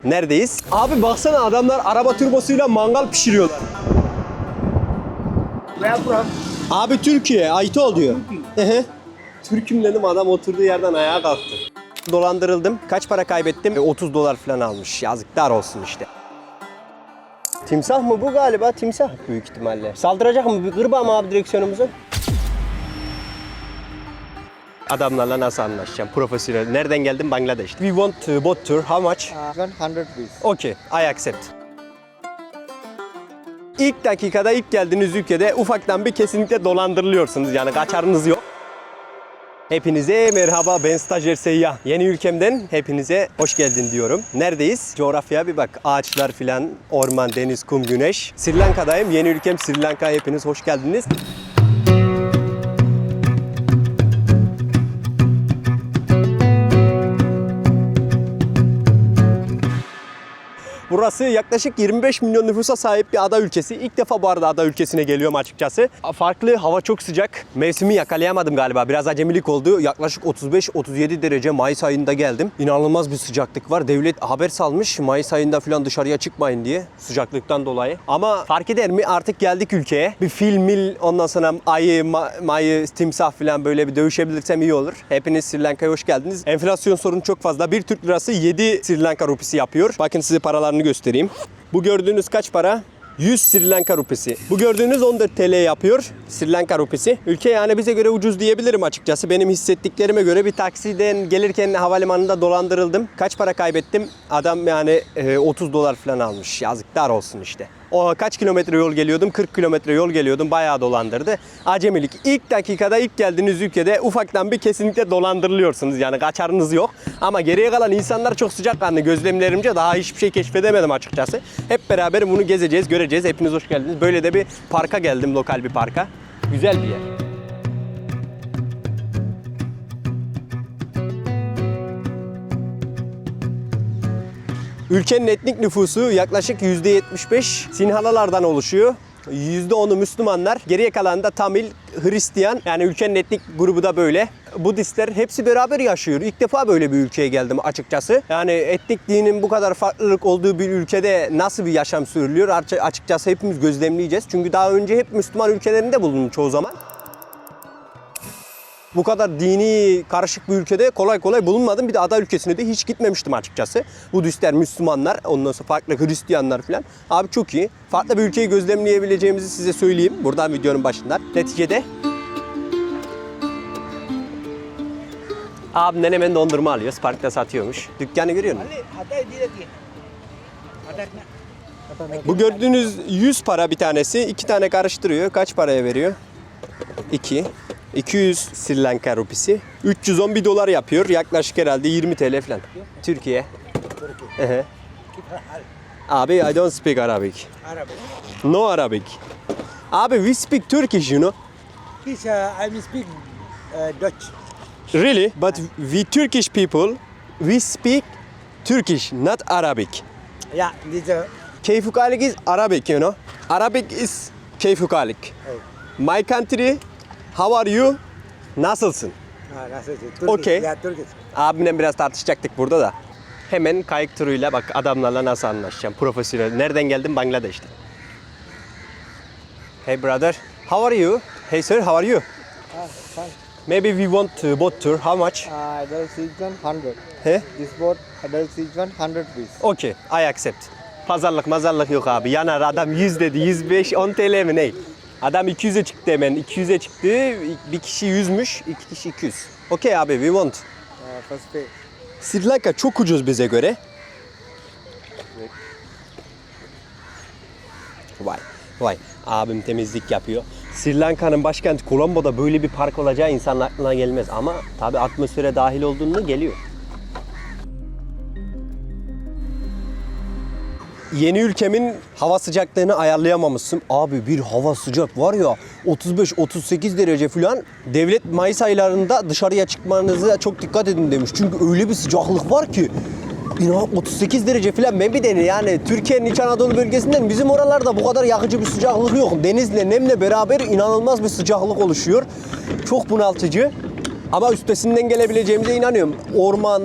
Neredeyiz? Abi baksana adamlar araba turbosuyla mangal pişiriyorlar. Where from? Abi Türkiye, Aytol diyor. Türk'üm dedim, adam oturduğu yerden ayağa kalktı. Dolandırıldım. Kaç para kaybettim? 30 dolar falan almış. Yazıklar olsun işte. Timsah mı bu galiba? Timsah büyük ihtimalle. Saldıracak mı? Bir kırba mı abi direksiyonumuzu? Adamlarla nasıl anlaşacağım? Profesyonel. Nereden geldim? Bangladeş. We want boat tour. How much? 100 rupees. Okay, I accept. İlk dakikada, ilk geldiğiniz ülkede ufaktan bir kesinlikle dolandırılıyorsunuz. Yani kaçarınız yok. Hepinize merhaba, ben stajyer seyyah. Yeni ülkemden hepinize hoş geldin diyorum. Neredeyiz? Coğrafyaya bir bak. Ağaçlar filan, orman, deniz, kum, güneş. Sri Lanka'dayım. Yeni ülkem Sri Lanka. Hepiniz hoş geldiniz. Burası yaklaşık 25 milyon nüfusa sahip bir ada ülkesi. İlk defa bu arada ada ülkesine geliyorum açıkçası. Farklı, hava çok sıcak. Mevsimi yakalayamadım galiba. Biraz acemilik oldu. Yaklaşık 35-37 derece Mayıs ayında geldim. İnanılmaz bir sıcaklık var. Devlet haber salmış Mayıs ayında falan dışarıya çıkmayın diye. Sıcaklıktan dolayı. Ama fark eder mi? Artık geldik ülkeye. Bir fil, ondan sonra ayı, mayı, timsah falan böyle bir dövüşebilirsem iyi olur. Hepiniz Sri Lanka'ya hoş geldiniz. Enflasyon sorunu çok fazla. Bir Türk lirası 7 Sri Lanka rupisi yapıyor. Bakın size paralarını göstereyim. Bu gördüğünüz kaç para? 100 Sri Lanka rupisi. Bu gördüğünüz 14 TL yapıyor Sri Lanka rupisi. Ülke yani bize göre ucuz diyebilirim açıkçası. Benim hissettiklerime göre bir taksiden gelirken havalimanında dolandırıldım. Kaç para kaybettim? Adam yani 30 dolar falan almış. Yazıklar olsun işte. O kaç kilometre yol geliyordum? 40 kilometre yol geliyordum. Bayağı dolandırdı. Acemilik. İlk dakikada, ilk geldiğiniz ülkede ufaktan bir kesinlikle dolandırılıyorsunuz. Yani kaçarınız yok. Ama geriye kalan insanlar çok sıcakkanlı. Gözlemlerimce daha hiçbir şey keşfedemedim açıkçası. Hep beraber bunu gezeceğiz, göreceğiz. Hepiniz hoş geldiniz. Böyle de bir parka geldim, lokal bir parka. Güzel bir yer. Ülkenin etnik nüfusu yaklaşık %75 Sinhalalardan oluşuyor. %10'u Müslümanlar, geriye kalan da Tamil, Hristiyan. Yani ülkenin etnik grubu da böyle. Budistler hepsi beraber yaşıyor. İlk defa böyle bir ülkeye geldim açıkçası. Yani etnik dinin bu kadar farklılık olduğu bir ülkede nasıl bir yaşam sürülüyor açıkçası hepimiz gözlemleyeceğiz. Çünkü daha önce hep Müslüman ülkelerinde bulundum çoğu zaman. Bu kadar dini karışık bir ülkede kolay kolay bulunmadım. Bir de ada ülkesine de hiç gitmemiştim açıkçası. Budistler, Müslümanlar, ondan sonra farklı Hristiyanlar falan. Abi çok iyi. Farklı bir ülkeyi gözlemleyebileceğimizi size söyleyeyim. Buradan videonun başından. Neticede abimden hemen dondurma alıyoruz. Parkta satıyormuş. Dükkanı görüyor musun? Bu gördüğünüz 100 para bir tanesi. 2 tane karıştırıyor. Kaç paraya veriyor? 200 Sri Lanka rupisi. 311 dolar yapıyor. Yaklaşık herhalde 20 TL falan. Türkiye. Abi I don't speak Arabic. Arabic. No Arabic. Abi we speak Turkish, you know. This I speak Dutch. Really? But we Turkish people, we speak Turkish, not Arabic. Yeah, this Keyfukalik is Arabic, you know. Arabic is keyfukalik. My country, how are you? Nasılsın? Turkish. Okay. Yeah, Turkish. Abimle biraz tartışacaktık burada da. Hemen kayık turuyla bak adamlarla nasıl anlaşacağım. Profesyonel. Nereden geldim? Bangladeş'ten. Hey brother, how are you? Hey sir, how are you? Fine. Maybe we want boat tour. How much? Adult season 100. He? This boat adult season 100 rupees. Okay, I accept. Pazarlık yok abi. Yanar adam 100 dedi. 105, 10 TL mi ne? Adam 200'e çıktı hemen. 200'e çıktı. Bir kişi 100'müş, iki kişi 200. Okay abi, we want. First pay. Sri Lanka çok ucuz bize göre. Vay. Abim temizlik yapıyor. Sri Lanka'nın başkenti Colombo'da böyle bir park olacağı insanın aklına gelmez. Ama tabii atmosfere dahil olduğunda geliyor. Yeni ülkemin hava sıcaklığını ayarlayamamışsın. Abi bir hava sıcak var ya 35-38 derece falan. Devlet Mayıs aylarında dışarıya çıkmanıza çok dikkat edin demiş. Çünkü öyle bir sıcaklık var ki. İnan 38 derece falan ben bir de yani Türkiye'nin İç Anadolu bölgesinden bizim oralarda bu kadar yakıcı bir sıcaklık yok. Denizle nemle beraber inanılmaz bir sıcaklık oluşuyor. Çok bunaltıcı. Ama üstesinden gelebileceğimize inanıyorum. Orman,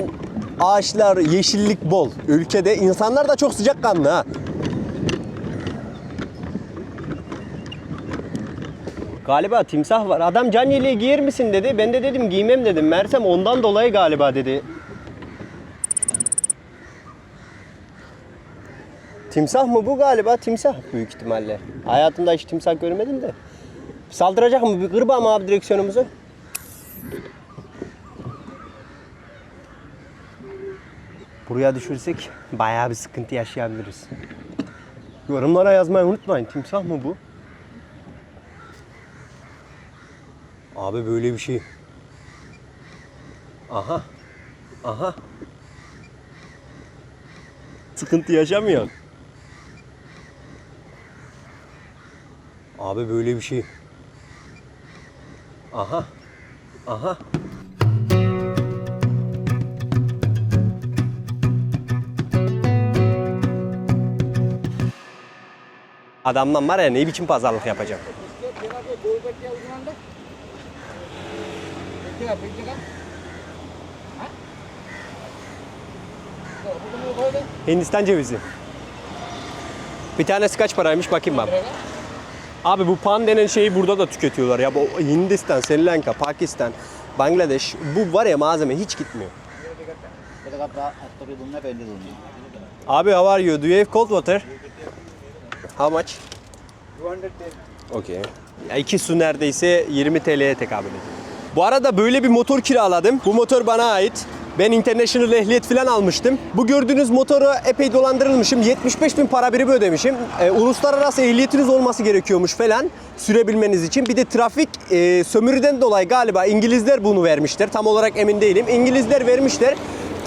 Ağaçlar, yeşillik bol. Ülkede insanlar da çok sıcakkanlı ha. Galiba timsah var. Adam can yeleği giyer misin dedi. Ben de dedim giymem dedim. Mersem ondan dolayı galiba dedi. Timsah mı bu galiba? Timsah büyük ihtimalle. Hayatımda hiç timsah görmedim de. Saldıracak mı? Bir kır mı abi direksiyonumuzu? Buraya düşürsek bayağı bir sıkıntı yaşayabiliriz. Yorumlara yazmayı unutmayın. Timsah mı bu? Abi böyle bir şey. Aha. Aha. Sıkıntı yaşamıyor. Abi böyle bir şey. Aha. Aha. Adamdan var ya ne biçim pazarlık yapacağım. Hindistan cevizi. Bir tanesi kaç paraymış bakayım ben. Abi bu pan denen şeyi burada da tüketiyorlar ya. Bu Hindistan, Sri Lanka, Pakistan, Bangladeş. Bu var ya malzeme hiç gitmiyor. Abi how are you? Do you have cold water? How much? 200 Okay. Ya 2 su neredeyse 20 TL'ye tekabül ediyor. Bu arada böyle bir motor kiraladım. Bu motor bana ait. Ben international ehliyet falan almıştım. Bu gördüğünüz motoru epey dolandırılmışım. 75.000 para birimi ödemişim. Uluslararası ehliyetiniz olması gerekiyormuş falan sürebilmeniz için. Bir de trafik sömürüden dolayı galiba İngilizler bunu vermişler. Tam olarak emin değilim. İngilizler vermişler.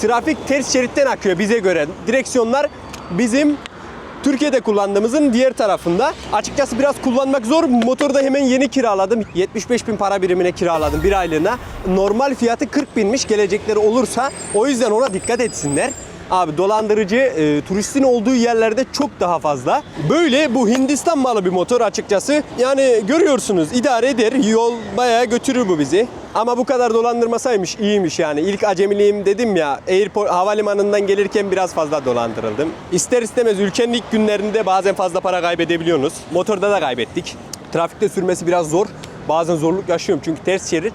Trafik ters şeritten akıyor bize göre. Direksiyonlar bizim Türkiye'de kullandığımızın diğer tarafında. Açıkçası biraz kullanmak zor. Motoru da hemen yeni kiraladım. 75.000 para birimine kiraladım bir aylığına. Normal fiyatı 40.000'miş gelecekleri olursa. O yüzden ona dikkat etsinler. Abi dolandırıcı turistin olduğu yerlerde çok daha fazla. Böyle bu Hindistan malı bir motor açıkçası. Yani görüyorsunuz idare eder. Yol bayağı götürür bu bizi. Ama bu kadar dolandırmasaymış iyiymiş yani. İlk acemiliğim dedim ya airport, havalimanından gelirken biraz fazla dolandırıldım. İster istemez ülkenin ilk günlerinde bazen fazla para kaybedebiliyorsunuz. Motorda da kaybettik. Trafikte sürmesi biraz zor. Bazen zorluk yaşıyorum çünkü ters şerit.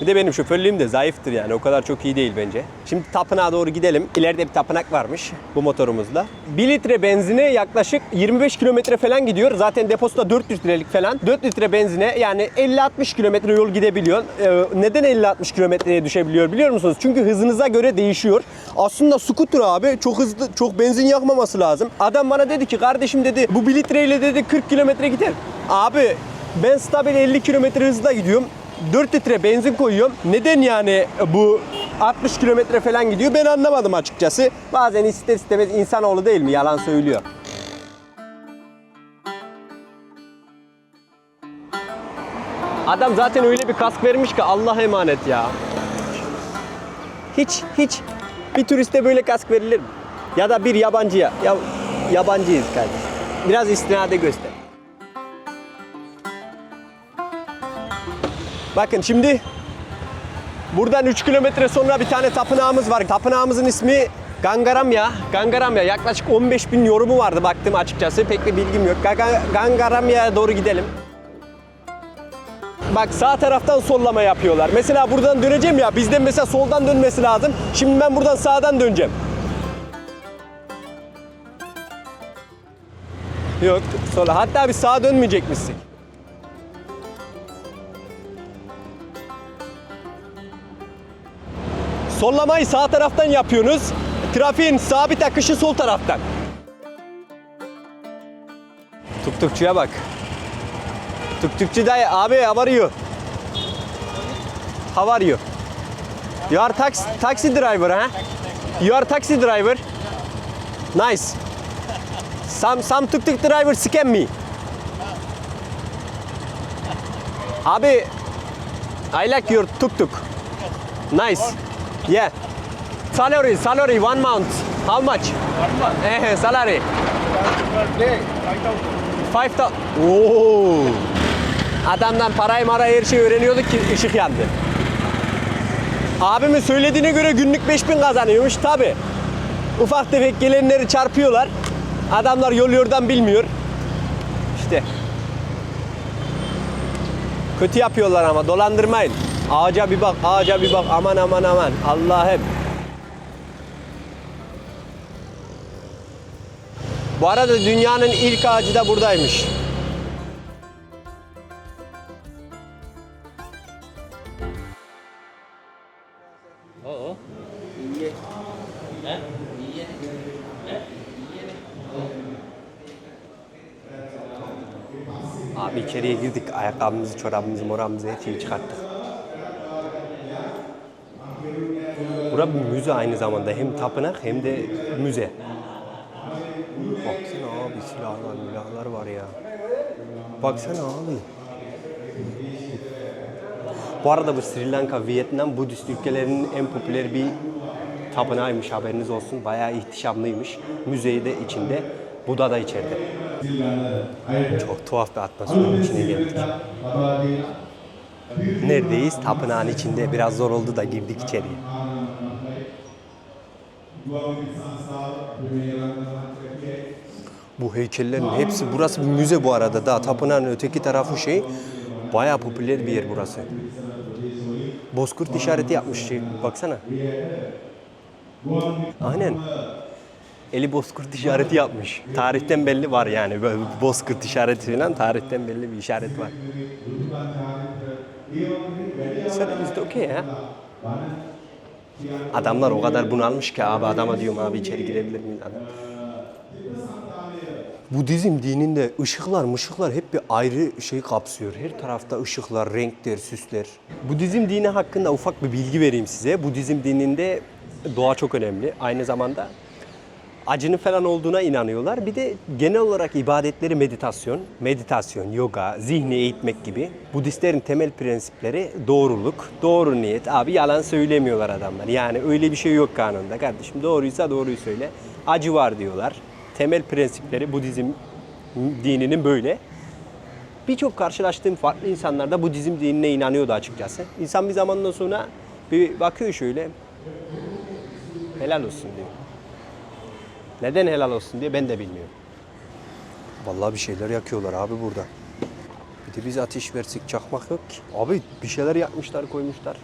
Bir de benim şoförlüğüm de zayıftır yani o kadar çok iyi değil bence. Şimdi tapınağa doğru gidelim. İleride bir tapınak varmış bu motorumuzla. 1 litre benzine yaklaşık 25 kilometre falan gidiyor. Zaten deposu da 4 litrelik falan. 4 litre benzine yani 50-60 kilometre yol gidebiliyor. Neden 50-60 kilometreye düşebiliyor biliyor musunuz? Çünkü hızınıza göre değişiyor. Aslında scooter abi çok hızlı, çok benzin yakmaması lazım. Adam bana dedi ki kardeşim dedi bu 1 litreyle dedi 40 kilometre gider. Abi ben stabil 50 kilometre hızla gidiyorum. 4 litre benzin koyuyorum. Neden yani bu 60 kilometre falan gidiyor ben anlamadım açıkçası. Bazen ister istemez insanoğlu değil mi yalan söylüyor. Adam zaten öyle bir kask vermiş ki Allah'a emanet ya. Hiç bir turiste böyle kask verilir mi? Ya da bir yabancıya. Ya yabancıyız kardeşim. Biraz istinade göster. Bakın şimdi buradan 3 kilometre sonra bir tane tapınağımız var. Tapınağımızın ismi Gangaramya. Gangaramya yaklaşık 15.000 yorumu vardı baktım açıkçası. Pek bir bilgim yok. Gangaramya'ya doğru gidelim. Bak sağ taraftan sollama yapıyorlar. Mesela buradan döneceğim ya bizden mesela soldan dönmesi lazım. Şimdi ben buradan sağdan döneceğim. Yok sola. Hatta bir sağa dönmeyecekmişsin. Sollamayı sağ taraftan yapıyorsunuz. Trafiğin sabit akışı sol taraftan. Tuktukçuya bak. Tuktukçu dayı abi how are you? How are you? You are taxi driver ha? You are taxi driver? Nice. Some tuk-tuk driver scam me. Abi I like your tuk-tuk. Nice. Yeah. Salary 1 month. How much? 1 month. Salary. Per day, 5,000. 5,000. Oo. Adamdan parayı her şeyi öğreniyorduk ki ışık yandı. Abimin söylediğine göre günlük 5000 kazanıyormuş tabi. Ufak tefek gelenleri çarpıyorlar. Adamlar yol yordan bilmiyor. İşte. Kötü yapıyorlar ama dolandırmayın. Ağaca bir bak, ağaca bir bak. Aman aman aman. Allah'ım. Bu arada dünyanın ilk ağacı da buradaymış. Abi içeriye girdik. Ayakkabımızı, çorabımızı, moramızı her şeyi çıkarttık. Burası bir müze aynı zamanda. Hem tapınak hem de müze. Baksana abi silahlar var ya. Baksana abi. Bu arada bu Sri Lanka, Vietnam, Budist ülkelerinin en popüler bir tapınağıymış, haberiniz olsun. Bayağı ihtişamlıymış. Müzeyi de içinde, Buda da içeride. Çok tuhaf bir atmosferin içine geldik. Neredeyiz? Tapınağın içinde. Biraz zor oldu da girdik içeriye. Bu heykellerin hepsi, burası bir müze bu arada. Daha tapınağın öteki tarafı bayağı popüler bir yer burası. Bozkurt işareti yapmış baksana. Aynen. Eli bozkurt işareti yapmış. Tarihten belli var yani. Böyle bozkurt işareti falan tarihten belli bir işaret var. Sen işte okey ya. Adamlar o kadar bunalmış ki abi, adama diyorum abi içeri girebilir miyim adam. Budizm dininde ışıklar hep bir ayrı kapsıyor. Her tarafta ışıklar, renkler, süsler. Budizm dini hakkında ufak bir bilgi vereyim size. Budizm dininde doğa çok önemli. Aynı zamanda acının falan olduğuna inanıyorlar. Bir de genel olarak ibadetleri meditasyon, yoga, zihni eğitmek gibi. Budistlerin temel prensipleri doğruluk, doğru niyet. Abi yalan söylemiyorlar adamlar. Yani öyle bir şey yok kanunda. Kardeşim doğruysa doğruyu söyle. Acı var diyorlar. Temel prensipleri Budizm dininin böyle. Birçok karşılaştığım farklı insanlar da Budizm dinine inanıyordu açıkçası. İnsan bir zamandan sonra bir bakıyor şöyle, helal olsun diyor. Neden helal olsun diye ben de bilmiyorum. Vallahi bir şeyler yakıyorlar abi burada. Bir de biz ateş versek çakmak yok ki. Abi bir şeyler yakmışlar, koymuşlar.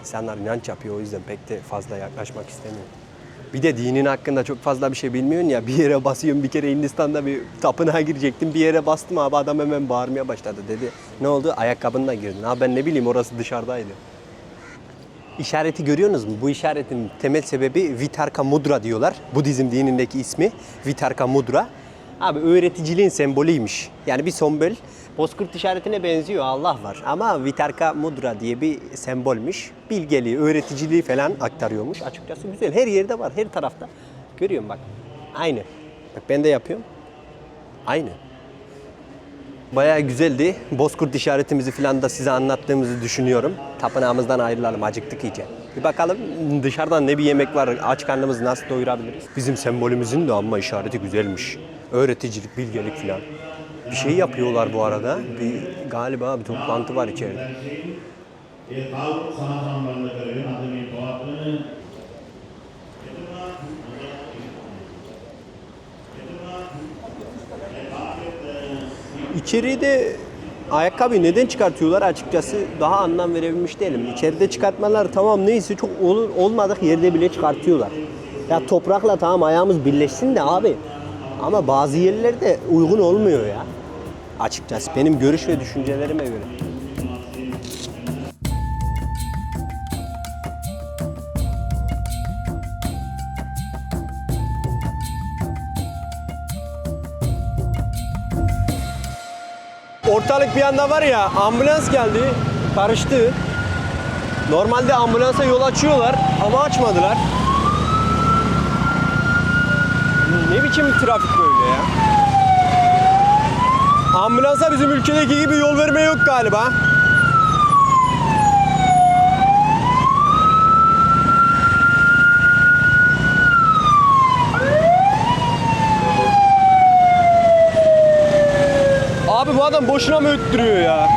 İnsanlar inanç yapıyor, o yüzden pek de fazla yaklaşmak istemiyor. Bir de dinin hakkında çok fazla bir şey bilmiyorsun ya. Bir yere basıyorum, bir kere Hindistan'da bir tapınağa girecektim. Bir yere bastım abi, adam hemen bağırmaya başladı. Dedi ne oldu? Ayakkabınla girdin. Abi ben ne bileyim, orası dışarıdaydı. İşareti görüyorsunuz mu? Bu işaretin temel sebebi Vitarka Mudra diyorlar. Budizm dinindeki ismi Vitarka Mudra. Abi öğreticiliğin sembolüymüş. Yani bir sembol. Bozkurt işaretine benziyor, Allah var. Ama Vitarka Mudra diye bir sembolmüş. Bilgeliği, öğreticiliği falan aktarıyormuş. Açıkçası güzel. Her yerde var, her tarafta. Görüyorum bak. Aynı. Bak ben de yapıyorum. Aynı. Bayağı güzeldi. Bozkurt işaretimizi falan da size anlattığımızı düşünüyorum. Tapınağımızdan ayrılalım, acıktık iyice. Bir bakalım dışarıdan ne bir yemek var, aç karnımızı nasıl doyurabiliriz? Bizim sembolümüzün de ama işareti güzelmiş. Öğreticilik, bilgelik falan. Bir şey yapıyorlar bu arada. Galiba bir toplantı var içeride. İçeride ayakkabıyı neden çıkartıyorlar açıkçası daha anlam verebilmiş değilim. İçeride çıkartmalar tamam neyse, çok olmadık yerde bile çıkartıyorlar. Ya toprakla tamam ayağımız birleşsin de abi. Ama bazı yerlerde uygun olmuyor ya. Açıkçası benim görüş ve düşüncelerime göre. Ortalık bir anda var ya, ambulans geldi, karıştı. Normalde ambulansa yol açıyorlar ama açmadılar. Ne biçim bir trafik böyle ya? Ambulansa bizim ülkedeki gibi yol verme yok galiba. Abi bu adam boşuna mı öttürüyor ya?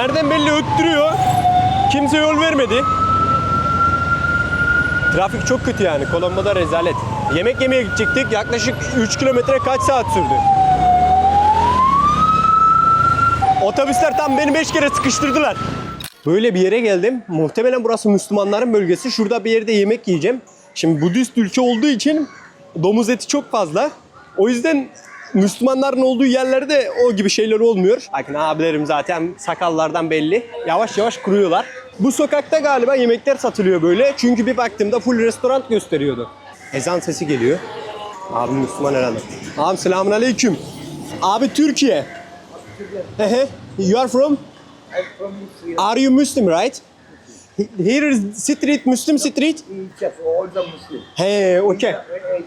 Nereden belli öttürüyor. Kimse yol vermedi. Trafik çok kötü yani. Kolombo'da rezalet. Yemek yemeye gidecektik. Yaklaşık 3 kilometre kaç saat sürdü? Otobüsler tam beni 5 kere sıkıştırdılar. Böyle bir yere geldim. Muhtemelen burası Müslümanların bölgesi. Şurada bir yerde yemek yiyeceğim. Şimdi Budist ülke olduğu için domuz eti çok fazla. O yüzden Müslümanların olduğu yerlerde o gibi şeyler olmuyor. Bakın abilerim zaten sakallardan belli. Yavaş yavaş kuruyorlar. Bu sokakta galiba yemekler satılıyor böyle. Çünkü bir baktığımda full restoran gösteriyordu. Ezan sesi geliyor. Abi Müslüman herhalde. Abi selamun aleyküm. Abi Türkiye. You are from? I'm from Muslim. Are you Muslim, right? Here is street, Muslim street. Just all the Muslim. He, okay.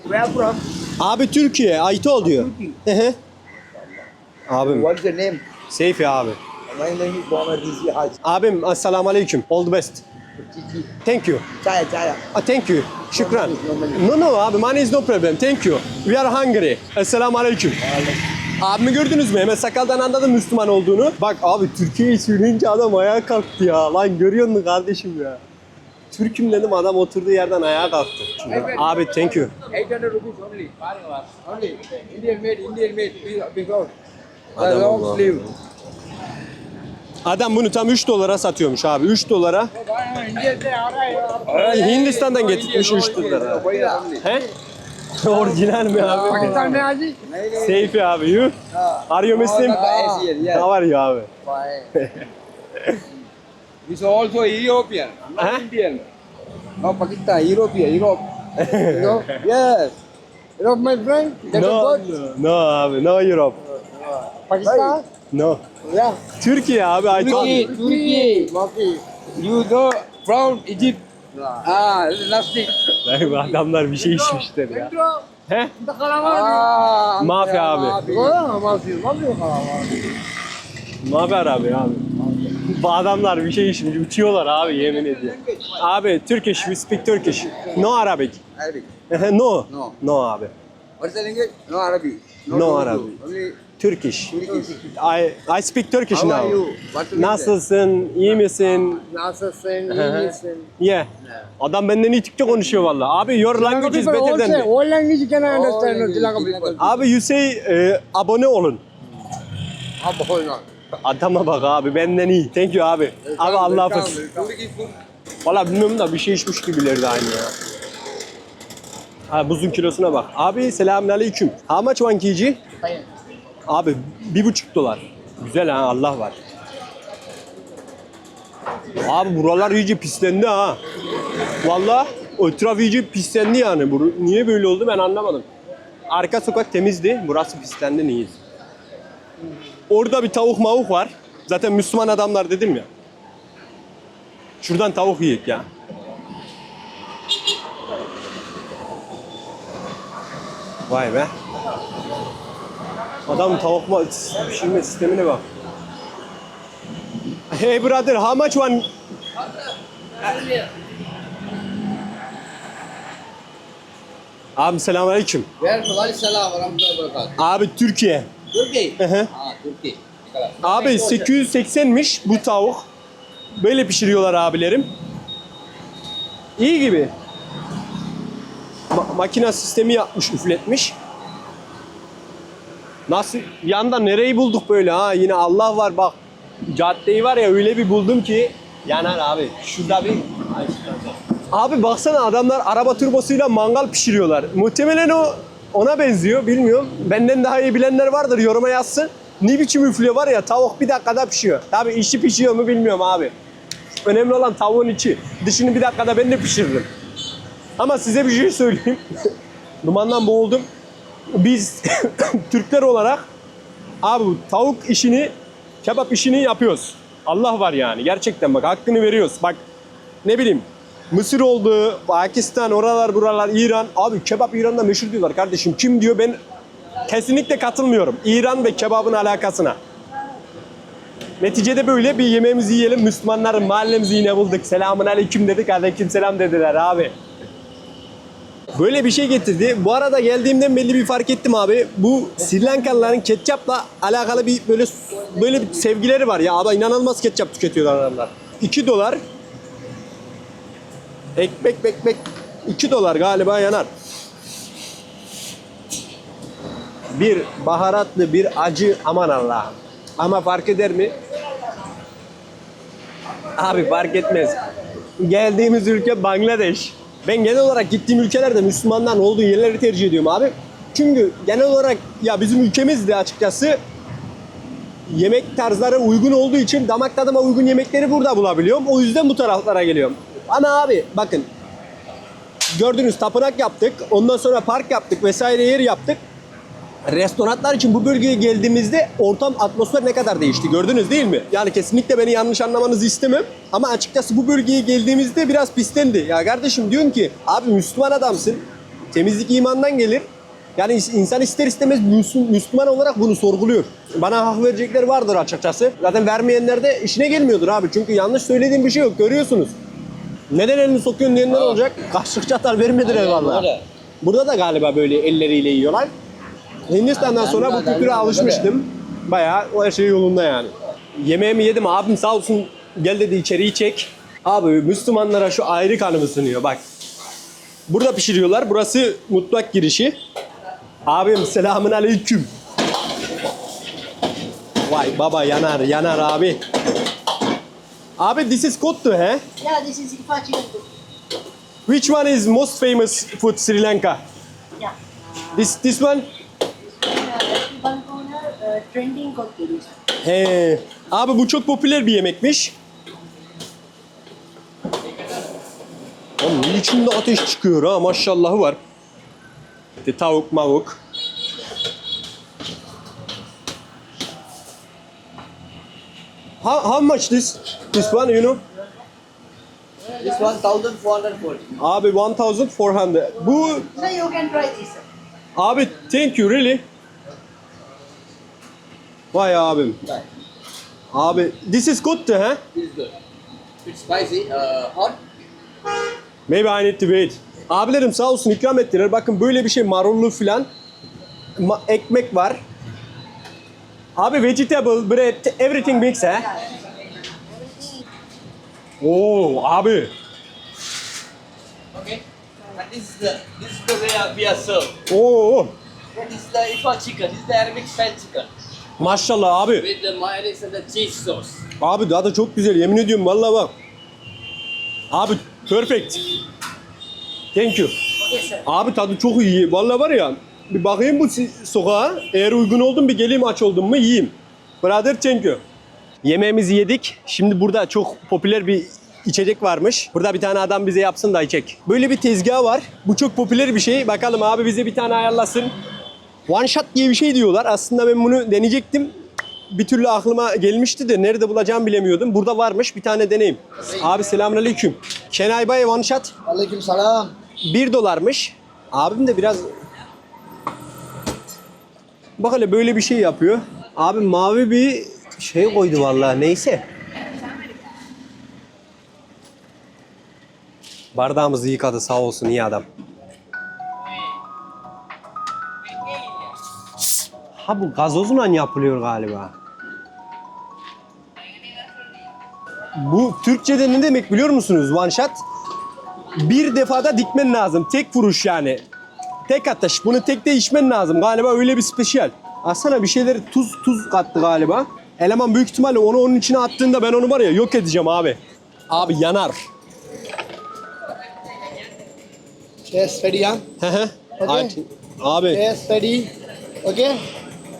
Where from? Abi Türkiye, I told you. Abim, What's the name? Seyfi abi. My name is Muhammad Rizvi Haj. Abim, assalamu alaikum. All the best. Chichi. Thank you. Chaya. Thank you. Şükran. No No abi, money is no problem. Thank you. We are hungry. Assalamu alaikum. Abimi gördünüz mü? Hemen sakaldan anladım Müslüman olduğunu. Bak abi Türkiye'yi söyleyince adam ayağa kalktı ya. Lan görüyor musun kardeşim ya? Türk'üm dedim adam oturduğu yerden ayağa kalktı. Abi thank you. 800 rupees only. Only. Indian made. Because Adam long Allah. sleeve. Adam bunu tam 3 dolara satıyormuş abi. 3 dolara. Hindistan'dan getirmiş 3 dolara. He? Orijinal mi abi? Pakistan में आज ही? Seyfi abi you? Are you Muslim? How are you abi? This also European, not Huh? Indian. No, Pakistan, European, Europe. You know? Yes. Europe, my friend. That's No, good. no abi, no Europe. Pakistan? No. Yeah. Türkiye abi, I told you. Turkey. You know from Egypt. Lastik. Bak bu adamlar bir şey içmişler ya. He? Mafya abi. Ne haber abi? Bu adamlar bir şey içmiş, uçuyorlar abi yemin ediyorum. Abi Turkish, we speak Turkish. No Arabic. Arabic. No. No. No abi. What's the language? No Arabic. No Urdu. Arabic. Only Turkish. Turkish. I speak Turkish How are now. you? What's your name? Nasılsın? İyi misin? Nasılsın? Hı. İyi misin? Yeah. Adam benden iyi Türkçe konuşuyor vallahi. Abi your language is better than me. All language can I understand. Sri Lanka people. Abi you say abone olun. Adama bak abi benden iyi. Thank you abi. Abi Allah hafız. Valla bilmiyorum da bir şey içmiş gibilerdi aynı ya. Ha buzun kilosuna bak. Abi selamünaleyküm. How much one kg? Abi 1,5 dolar. Güzel ha Allah var. Abi buralar iyice pislendi ha. Valla etraf iyice pislendi yani. Niye böyle oldu ben anlamadım. Arka sokak temizdi. Burası pislendi neyiz? Orada bir tavuk mavuk var. Zaten Müslüman adamlar dedim ya. Şuradan tavuk yiyek ya. Vay be. Adam tavuk pişirme sistemine bak. Hey brother, how much one? Abi selamünaleyküm. Waalaikumsalam warahmatullahi wabarakatuh. Abi Türkiye. Turkey? Hı hı. Turkey. Abi 880'miş bu tavuk. Böyle pişiriyorlar abilerim. İyi gibi. Makine sistemi yapmış, üfletmiş. Nasıl? Bir anda nereyi bulduk böyle ha? Yine Allah var bak. Caddeyi var ya öyle bir buldum ki yanar abi. Şurada bir... Abi baksana adamlar araba turbosuyla mangal pişiriyorlar. Muhtemelen ona benziyor bilmiyorum. Benden daha iyi bilenler vardır yoruma yazsın. Ne biçim üflüyor var ya tavuk bir dakikada pişiyor. Tabii içi pişiyor mu bilmiyorum abi. Önemli olan tavuğun içi. Dışını bir dakikada ben de pişiririm. Ama size bir şey söyleyeyim. Dumandan boğuldum. Biz Türkler olarak abi bu tavuk işini, kebap işini yapıyoruz. Allah var yani gerçekten bak hakkını veriyoruz. Bak ne bileyim Mısır oldu, Pakistan, oralar buralar, İran. Abi kebap İran'da meşhur diyorlar kardeşim. Kim diyor ben kesinlikle katılmıyorum. İran ve kebabın alakasına. Neticede böyle bir yemeğimizi yiyelim. Müslümanların mahallemizi yine bulduk. Selamun aleyküm dedik. Aleyküm selam dediler abi. Böyle bir şey getirdi. Bu arada geldiğimden belli bir fark ettim abi. Bu Sri Lankalıların ketçapla alakalı bir böyle bir sevgileri var ya. Abi inanılmaz ketçap tüketiyorlar adamlar. 2 dolar. Ekmek 2 dolar galiba yanar. Bir baharatlı, bir acı, aman Allah'ım. Ama fark eder mi? Abi fark etmez. Geldiğimiz ülke Bangladeş. Ben genel olarak gittiğim ülkelerde Müslümanların olduğu yerleri tercih ediyorum abi. Çünkü genel olarak ya bizim ülkemizde açıkçası yemek tarzları uygun olduğu için damak tadıma uygun yemekleri burada bulabiliyorum. O yüzden bu taraflara geliyorum. Ama abi bakın gördünüz tapınak yaptık. Ondan sonra park yaptık vesaire yer yaptık. Restoranlar için bu bölgeye geldiğimizde ortam, atmosfer ne kadar değişti gördünüz değil mi? Yani kesinlikle beni yanlış anlamanızı istemem. Ama açıkçası bu bölgeye geldiğimizde biraz pislendi. Ya kardeşim diyorsun ki abi Müslüman adamsın. Temizlik imandan gelir. Yani insan ister istemez Müslüman olarak bunu sorguluyor. Bana hak verecekler vardır açıkçası. Zaten vermeyenler de işine gelmiyordur abi. Çünkü yanlış söylediğim bir şey yok görüyorsunuz. Neden elini sokuyorsun diyenler olacak. Kaşık çatal vermediler vallahi. Burada da galiba böyle elleriyle yiyorlar. Hindistan'dan sonra bu kültüre alışmıştım. Bayağı o her şey yolunda yani. Yemeğimi yedim, abim sağ olsun gel dedi içeriği çek. Abi Müslümanlara şu ayrı kanımı sunuyor bak. Burada pişiriyorlar. Burası mutfak girişi. Abim selamun aleyküm. Vay baba yanar abi. Abi this is kottu he? Yeah, this is Ifa chicken too. Which one is most famous food Sri Lanka? Yeah. This one? One corner trending kottu. He. Abi bu çok popüler bir yemekmiş. Onun içinde ateş çıkıyor ha maşallahı var. Tavuk mavuk. How much this one you know? This 1,440. Abi 1400. Bu So you can try this. abi thank you really. Vay abim. Right. Abi this is good ha? This is good. It's spicy, hot. Maybe I need to wait. Abilerim sağ olsun ikram ettiler. Bakın böyle bir şey marullu filan. Ekmek var. Abi vegetable, bread, everything mix ha? Oo abi. Okay. And this is the way we are served. Oo. This is the Ifa chicken. This is the Arabic style chicken Maşallah abi. with the mayonnaise and the cheese sauce. Abi daha da çok güzel yemin ediyorum vallahi bak. Abi perfect. Thank you. Okay, sir. Abi tadı çok iyi. Vallahi var ya bir bakayım bu sokağa. Eğer uygun oldum bir geleyim aç oldum mu yiyeyim. Brother thank you. Yemeğimizi yedik. Şimdi burada çok popüler bir içecek varmış. Burada bir tane adam bize yapsın da içecek. Böyle bir tezgah var. Bu çok popüler bir şey. Bakalım abi bize bir tane ayarlasın. One shot diye bir şey diyorlar. Aslında ben bunu deneyecektim. Bir türlü aklıma gelmişti de nerede bulacağımı bilemiyordum. Burada varmış bir tane deneyim. Abi selamünaleyküm. Can I buy one shot? Alaikum salam. 1 dolarmış. Abim de biraz... Bak hele böyle bir şey yapıyor. Abi mavi bir şey koydu vallahi neyse. Bardağımızı yıkadı sağ olsun iyi adam. Ha bu gazozla yapılıyor galiba. Bu Türkçe'de ne demek biliyor musunuz? One shot. Bir defada dikmen lazım. Tek vuruş yani. Tek atış. Bunu tekte içmen lazım. Galiba öyle bir spesyal. Aslında bir şeyleri tuz kattı galiba. Eleman büyük ihtimalle onu onun içine attığında ben onu var ya yok edeceğim abi. Abi yanar. Yes, ready, huh? Hı hı. Okay. Abi. Yes, ready. Okay.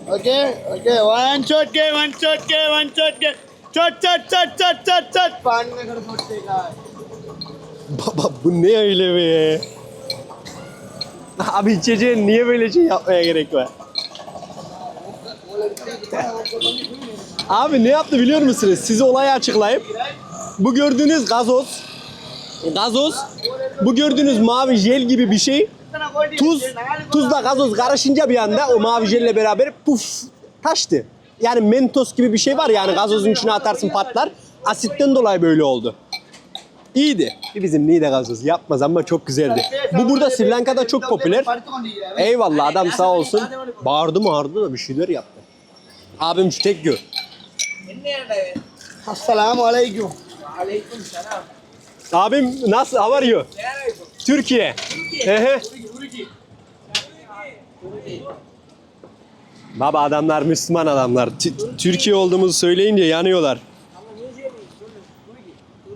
Okay. Okay. One shot, okay. One shot, okay. One shot, okay. Shot. पानी में घर छोड़ देगा. Baba bu ne öyle be? Abi içeceğin niye böyle şey yapmaya gerek var? Abi ne yaptı biliyor musunuz? Size olayı açıklayayım. Bu gördüğünüz gazoz. Bu gördüğünüz mavi jel gibi bir şey. Tuzla gazoz karışınca bir anda o mavi jelle beraber puf taştı. Yani mentos gibi bir şey var yani gazozun içine atarsın patlar. Asitten dolayı böyle oldu. İyiydi. Bizim Niğde gazozu yapmaz ama çok güzeldi. Bu burada Sri Lanka'da çok popüler. Eyvallah adam sağ olsun. Bağırdı da bir şeyler yaptı. Abim şu tek gör. Assalamualaikum. Abim nasıl? How are you? Türkiye. Ehe. Baba adamlar Müslüman adamlar. Türkiye olduğumuzu söyleyince yanıyorlar.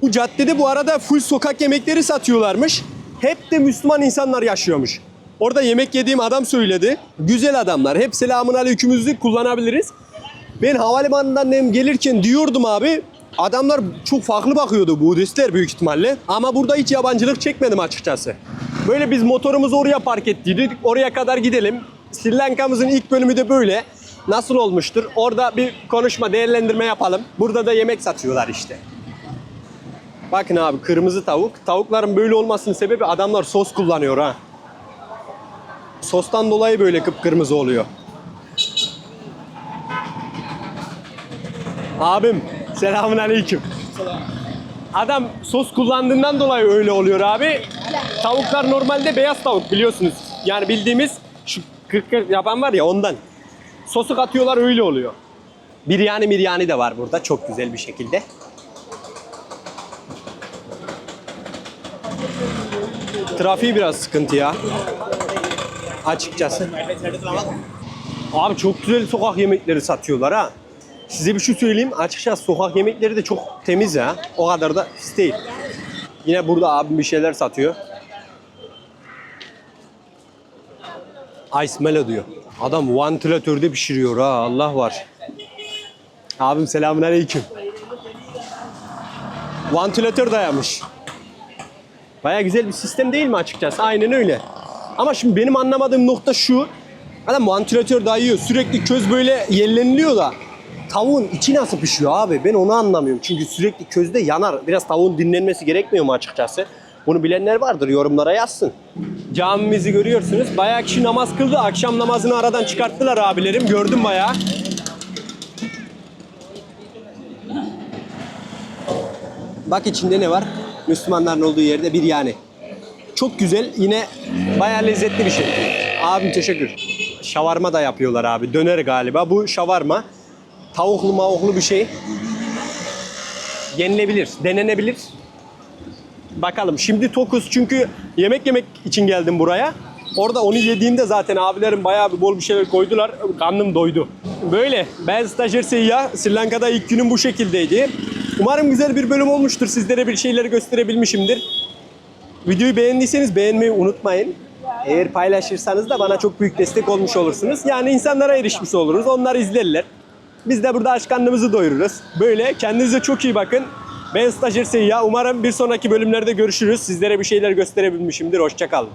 Bu caddede bu arada full sokak yemekleri satıyorlarmış. Hep de Müslüman insanlar yaşıyormuş. Orada yemek yediğim adam söyledi. Güzel adamlar. Hep selamun aleykümüzü kullanabiliriz. Ben havalimanından hem gelirken diyordum abi. Adamlar çok farklı bakıyordu, Budistler büyük ihtimalle. Ama burada hiç yabancılık çekmedim açıkçası. Böyle biz motorumuzu oraya park ettiydik. Oraya kadar gidelim. Sri Lanka'mızın ilk bölümü de böyle. Nasıl olmuştur? Orada bir konuşma, değerlendirme yapalım. Burada da yemek satıyorlar işte. Bakın abi kırmızı tavuk. Tavukların böyle olmasının sebebi adamlar sos kullanıyor ha. Sostan dolayı böyle kıpkırmızı oluyor. Abim selamünaleyküm. Adam sos kullandığından dolayı öyle oluyor abi. Tavuklar normalde beyaz tavuk biliyorsunuz. Yani bildiğimiz şu kırk yapan var ya ondan. Sosu katıyorlar öyle oluyor. Biryani de var burada çok güzel bir şekilde. Trafiği biraz sıkıntı ya. Açıkçası. Abi çok güzel sokak yemekleri satıyorlar ha. Size bir şey söyleyeyim. Açıkçası sokak yemekleri de çok temiz ha. O kadar da pis değil. Yine burada abim bir şeyler satıyor. Ice Melo diyor. Adam vantilatörde pişiriyor ha. Allah var. Abim selamünaleyküm. Vantilatör dayamış. Baya güzel bir sistem değil mi açıkçası? Aynen öyle. Ama şimdi benim anlamadığım nokta şu. Adam vantilatör dayıyor. Sürekli köz böyle yelleniliyor da. Tavuğun içi nasıl pişiyor abi? Ben onu anlamıyorum. Çünkü sürekli közde yanar. Biraz tavuğun dinlenmesi gerekmiyor mu açıkçası? Bunu bilenler vardır. Yorumlara yazsın. Camimizi görüyorsunuz. Bayağı kişi namaz kıldı. Akşam namazını aradan çıkarttılar abilerim. Gördüm bayağı. Bak içinde ne var? Müslümanların olduğu yerde biryani. Çok güzel. Yine bayağı lezzetli bir şey. Abim teşekkür. Şavarma da yapıyorlar abi. Döner galiba. Bu şavarma. Tavuklu mavuklu bir şey. Yenilebilir, denenebilir. Bakalım. Şimdi tokuz çünkü yemek için geldim buraya. Orada onu yediğimde zaten abilerim bayağı bir bol bir şeyler koydular. Karnım doydu. Böyle. Ben stajyer seyyah. Sri Lanka'da ilk günüm bu şekildeydi. Umarım güzel bir bölüm olmuştur. Sizlere bir şeyleri gösterebilmişimdir. Videoyu beğendiyseniz beğenmeyi unutmayın. Eğer paylaşırsanız da bana çok büyük destek olmuş olursunuz. Yani insanlara erişmiş oluruz. Onlar izlerler. Biz de burada aç karnımızı doyururuz. Böyle kendinize çok iyi bakın. Ben stajyer seyyah. Umarım bir sonraki bölümlerde görüşürüz. Sizlere bir şeyler gösterebilmişimdir. Hoşça kalın.